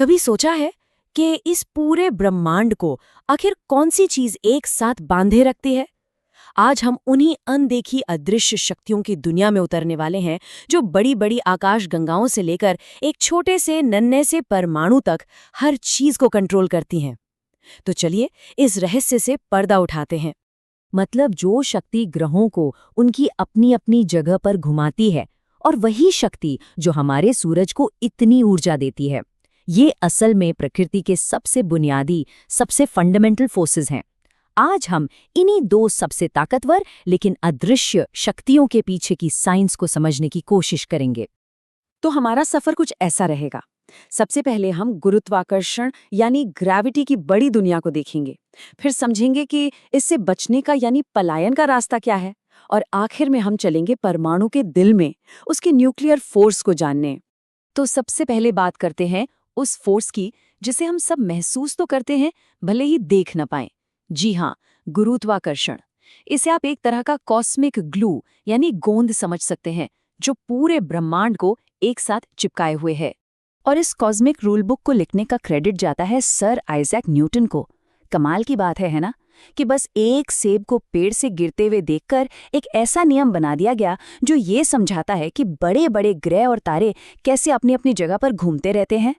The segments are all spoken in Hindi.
कभी सोचा है कि इस पूरे ब्रह्मांड को आखिर कौन सी चीज एक साथ बांधे रखती है? आज हम उन्हीं अनदेखी अदृश्य शक्तियों की दुनिया में उतरने वाले हैं जो बड़ी बड़ी आकाश गंगाओं से लेकर एक छोटे से नन्हे से परमाणु तक हर चीज को कंट्रोल करती हैं। तो चलिए इस रहस्य से पर्दा उठाते हैं। मतलब जो शक्ति ग्रहों को उनकी अपनी अपनी जगह पर घुमाती है और वही शक्ति जो हमारे सूरज को इतनी ऊर्जा देती है, ये असल में प्रकृति के सबसे बुनियादी, सबसे फंडामेंटल फोर्सेस हैं। आज हम इन्हीं दो सबसे ताकतवर लेकिन अदृश्य शक्तियों के पीछे की साइंस को समझने की कोशिश करेंगे। तो हमारा सफर कुछ ऐसा रहेगा। सबसे पहले हम गुरुत्वाकर्षण यानी ग्रेविटी की बड़ी दुनिया को देखेंगे, फिर समझेंगे कि इससे बचने का यानी पलायन का रास्ता क्या है, और आखिर में हम चलेंगे परमाणु के दिल में, उसके न्यूक्लियर फोर्स को जानने। तो सबसे पहले बात करते हैं उस फोर्स की जिसे हम सब महसूस तो करते हैं, भले ही देख न पाएं। जी हाँ, गुरुत्वाकर्षण। इसे आप एक तरह का कॉस्मिक ग्लू यानी गोंद समझ सकते हैं, जो पूरे ब्रह्मांड को एक साथ चिपकाए हुए है। और इस कॉस्मिक रूल बुक को लिखने का क्रेडिट जाता है सर आइजैक न्यूटन को। कमाल की बात है ना, कि बस एक सेब को पेड़ से गिरते हुए देखकर एक ऐसा नियम बना दिया गया जो ये समझाता है कि बड़े बड़े ग्रह और तारे कैसे अपनी अपनी जगह पर घूमते रहते हैं।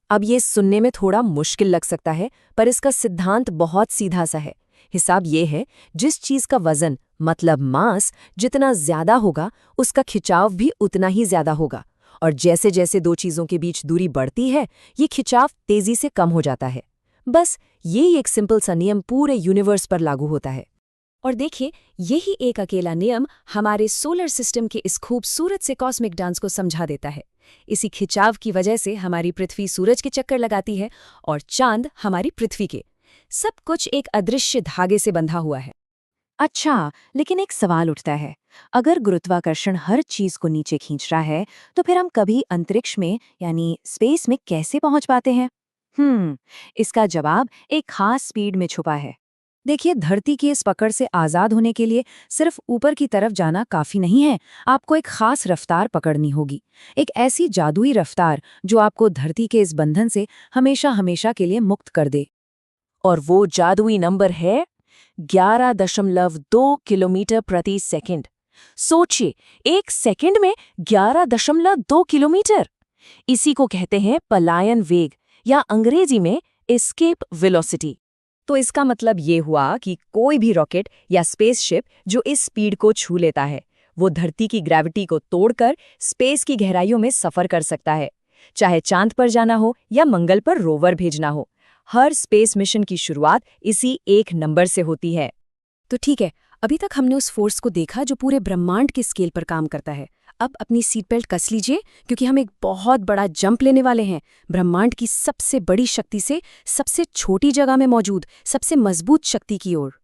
अब ये सुनने में थोड़ा मुश्किल लग सकता है, पर इसका सिद्धांत बहुत सीधा सा है। हिसाब ये है, जिस चीज का वजन मतलब मास जितना ज्यादा होगा, उसका खिंचाव भी उतना ही ज्यादा होगा। और जैसे जैसे दो चीजों के बीच दूरी बढ़ती है, ये खिंचाव तेजी से कम हो जाता है। बस यही एक सिंपल सा नियम पूरे यूनिवर्स पर लागू होता है। और देखिए, यही एक अकेला नियम हमारे सोलर सिस्टम के इस खूबसूरत से कॉस्मिक डांस को समझा देता है। इसी खिंचाव की वजह से हमारी पृथ्वी सूरज के चक्कर लगाती है और चांद हमारी पृथ्वी के। सब कुछ एक अदृश्य धागे से बंधा हुआ है। अच्छा, लेकिन एक सवाल उठता है, अगर गुरुत्वाकर्षण हर चीज को नीचे खींच रहा है, तो फिर हम कभी अंतरिक्ष में यानी स्पेस में कैसे पहुंच पाते हैं? इसका जवाब एक खास स्पीड में छुपा है। देखिए, धरती की इस पकड़ से आजाद होने के लिए सिर्फ ऊपर की तरफ जाना काफी नहीं है, आपको एक खास रफ्तार पकड़नी होगी। एक ऐसी जादुई रफ्तार जो आपको धरती के इस बंधन से हमेशा हमेशा के लिए मुक्त कर दे। और वो जादुई नंबर है 11.2 किलोमीटर प्रति सेकंड। सोचिए, एक सेकंड में 11.2 किलोमीटर। इसी को कहते हैं पलायन वेग, या अंग्रेजी में एस्केप वेलोसिटी। तो इसका मतलब ये हुआ कि कोई भी रॉकेट या स्पेसशिप जो इस स्पीड को छू लेता है, वो धरती की ग्रेविटी को तोड़कर स्पेस की गहराइयों में सफर कर सकता है। चाहे चांद पर जाना हो या मंगल पर रोवर भेजना हो, हर स्पेस मिशन की शुरुआत इसी एक नंबर से होती है। तो ठीक है, अभी तक हमने उस फोर्स को देखा जो पूरे ब्रह्मांड के स्केल पर काम करता है। अब अपनी सीट बेल्ट कस लीजिए, क्योंकि हम एक बहुत बड़ा जंप लेने वाले हैं ब्रह्मांड की सबसे बड़ी शक्ति से सबसे छोटी जगह में मौजूद सबसे मजबूत शक्ति की ओर।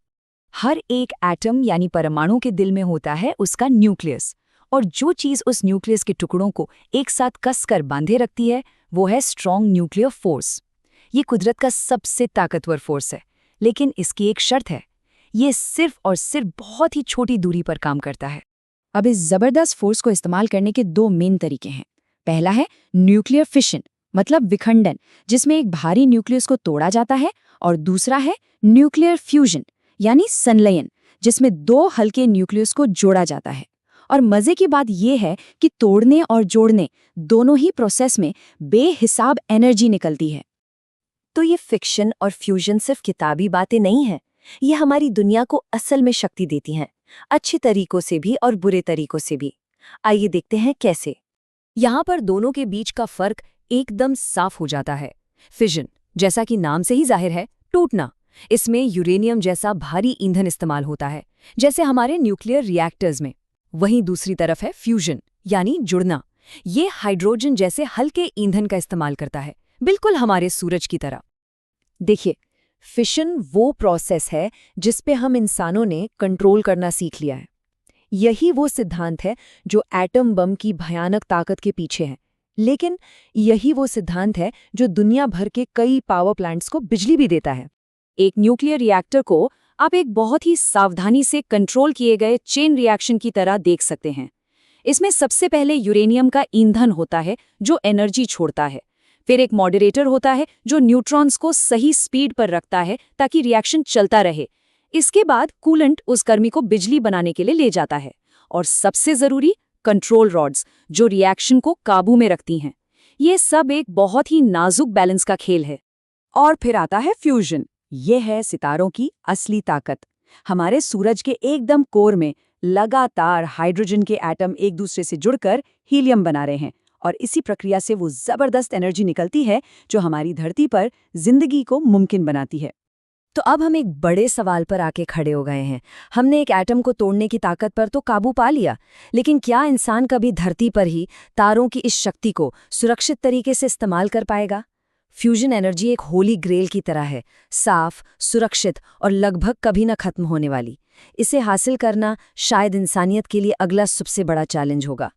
हर एक एटम यानी परमाणु के दिल में होता है उसका न्यूक्लियस, और जो चीज उस न्यूक्लियस के टुकड़ों को एक साथ कसकर बांधे रखती है, वो है स्ट्रॉन्ग न्यूक्लियर फोर्स। ये कुदरत का सबसे ताकतवर फोर्स है, लेकिन इसकी एक शर्त है, ये सिर्फ और सिर्फ बहुत ही छोटी दूरी पर काम करता है। अब इस जबरदस्त फोर्स को इस्तेमाल करने के दो मेन तरीके हैं। पहला है न्यूक्लियर फिशन, मतलब विखंडन, जिसमें एक भारी न्यूक्लियस को तोड़ा जाता है, और दूसरा है न्यूक्लियर फ्यूजन यानी संलयन, जिसमें दो हल्के न्यूक्लियस को जोड़ा जाता है। और मजे की बात यह है कि तोड़ने और जोड़ने दोनों ही प्रोसेस में बेहिसाब एनर्जी निकलती है। तो ये फिक्शन और फ्यूजन सिर्फ किताबी बातें नहीं हैं, ये हमारी दुनिया को असल में शक्ति देती हैं, अच्छे तरीकों से भी और बुरे तरीकों से भी। आइए देखते हैं कैसे। यहाँ पर दोनों के बीच का फर्क एकदम साफ हो जाता है। फिजन, जैसा कि नाम से ही जाहिर है, टूटना। इसमें यूरेनियम जैसा भारी ईंधन इस्तेमाल होता है, जैसे हमारे न्यूक्लियर रिएक्टर्स में। वहीं दूसरी तरफ है फ्यूजन यानी जुड़ना। ये हाइड्रोजन जैसे हल्के ईंधन का इस्तेमाल करता है, बिल्कुल हमारे सूरज की तरह। देखिए, फिशन वो प्रोसेस है जिस पे हम इंसानों ने कंट्रोल करना सीख लिया है। यही वो सिद्धांत है जो एटम बम की भयानक ताकत के पीछे है। लेकिन यही वो सिद्धांत है जो दुनिया भर के कई पावर प्लांट्स को बिजली भी देता है। एक न्यूक्लियर रिएक्टर को आप एक बहुत ही सावधानी से कंट्रोल किए गए चेन रिएक्शन की तरह देख सकते हैं। इसमें सबसे पहले यूरेनियम का ईंधन होता है जो एनर्जी छोड़ता है। फिर एक मॉडरेटर होता है जो न्यूट्रॉन्स को सही स्पीड पर रखता है ताकि रिएक्शन चलता रहे। इसके बाद कूलेंट उस गर्मी को बिजली बनाने के लिए ले जाता है। और सबसे जरूरी कंट्रोल रॉड्स, जो रिएक्शन को काबू में रखती हैं। ये सब एक बहुत ही नाजुक बैलेंस का खेल है। और फिर आता है फ्यूजन। ये है सितारों की असली ताकत। हमारे सूरज के एकदम कोर में लगातार हाइड्रोजन के एटम एक दूसरे से जुड़कर हीलियम बना रहे हैं, और इसी प्रक्रिया से वो जबरदस्त एनर्जी निकलती है जो हमारी धरती पर जिंदगी को मुमकिन बनाती है। तो अब हम एक बड़े सवाल पर आके खड़े हो गए हैं। हमने एक एटम को तोड़ने की ताकत पर तो काबू पा लिया, लेकिन क्या इंसान कभी धरती पर ही तारों की इस शक्ति को सुरक्षित तरीके से इस्तेमाल कर पाएगा? फ्यूजन एनर्जी एक होली ग्रेल की तरह है, साफ, सुरक्षित और लगभग कभी न खत्म होने वाली। इसे हासिल करना शायद इंसानियत के लिए अगला सबसे बड़ा चैलेंज होगा।